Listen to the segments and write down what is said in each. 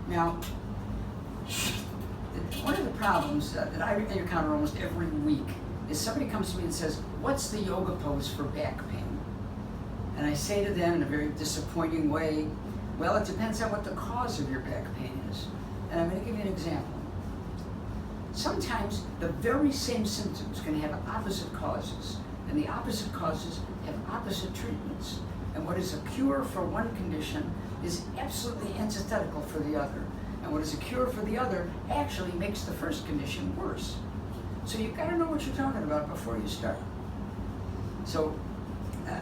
Now, one of the problems that I encounter almost every week is somebody comes to me and says, what's the yoga pose for back pain? And I say to them in a very disappointing way, well, it depends on what the cause of your back pain is. And I'm going to give you an example. Sometimes the very same symptoms can have opposite causes, and the opposite causes have opposite treatments. And what is a cure for one condition is absolutely antithetical for the other. And what is a cure for the other actually makes the first condition worse. So you've got to know what you're talking about before you start. So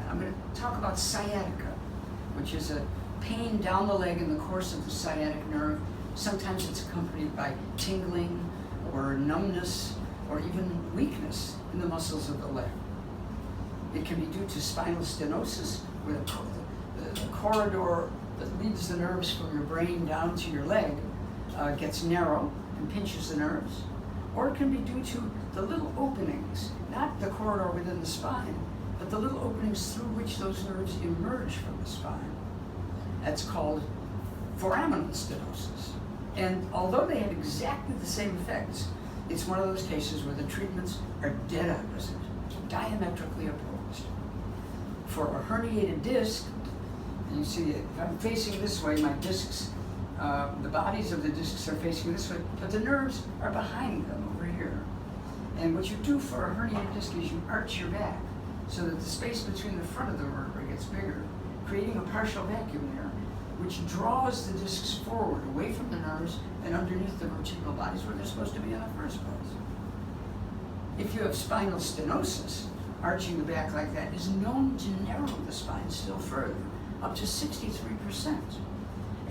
I'm going to talk about sciatica, which is a pain down the leg in the course of the sciatic nerve. Sometimes it's accompanied by tingling or numbness or even weakness in the muscles of the leg. It can be due to spinal stenosis, where the corridor that leads the nerves from your brain down to your leg gets narrow and pinches the nerves. Or it can be due to the little openings, not the corridor within the spine, but the little openings through which those nerves emerge from the spine. That's called foraminal stenosis. And although they have exactly the same effects, it's one of those cases where the treatments are dead opposite, diametrically opposed. For a herniated disc, you see, if I'm facing this way, my discs, the bodies of the discs are facing this way, but the nerves are behind them over here. And what you do for a herniated disc is you arch your back so that the space between the front of the vertebrae gets bigger, creating a partial vacuum there, which draws the discs forward, away from the nerves and underneath the vertebral bodies where they're supposed to be in the first place. If you have spinal stenosis, arching the back like that is known to narrow the spine still further, up to 63%.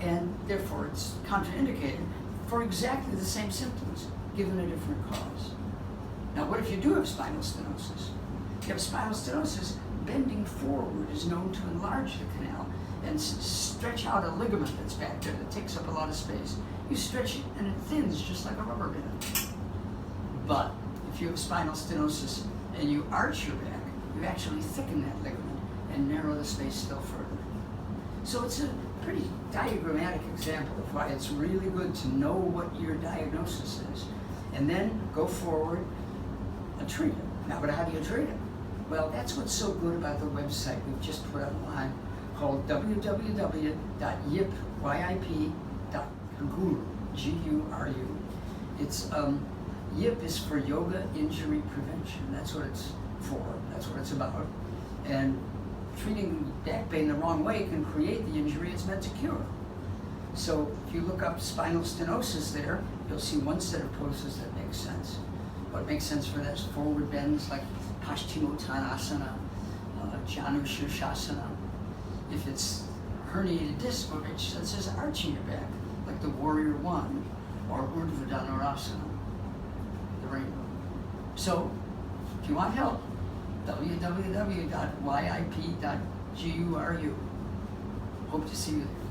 And therefore it's contraindicated for exactly the same symptoms, given a different cause. Now, what if you do have spinal stenosis? If you have spinal stenosis, bending forward is known to enlarge the canal and stretch out a ligament that's back there that takes up a lot of space. You stretch it and it thins just like a rubber band. But if you have spinal stenosis and you arch your back, you actually thicken that ligament and narrow the space still further. So it's a pretty diagrammatic example of why it's really good to know what your diagnosis is and then go forward and treat it. Now, but how do you treat it? Well, that's what's so good about the website we've just put online called www.yip.guru, G-U-R-U. It's, YIP is for Yoga Injury Prevention. That's what it's for. That's what it's about. And treating back pain the wrong way can create the injury it's meant to cure. So if you look up spinal stenosis there, you'll see one set of poses that makes sense. What makes sense for that is forward bends like Paschimottanasana, Janu Shirshasana. If it's herniated disc, what makes sense is arching your back, like the Warrior One or Urdhva Dhanurasana, the rainbow. So if you want help, www.yip.guru. Hope to see you there.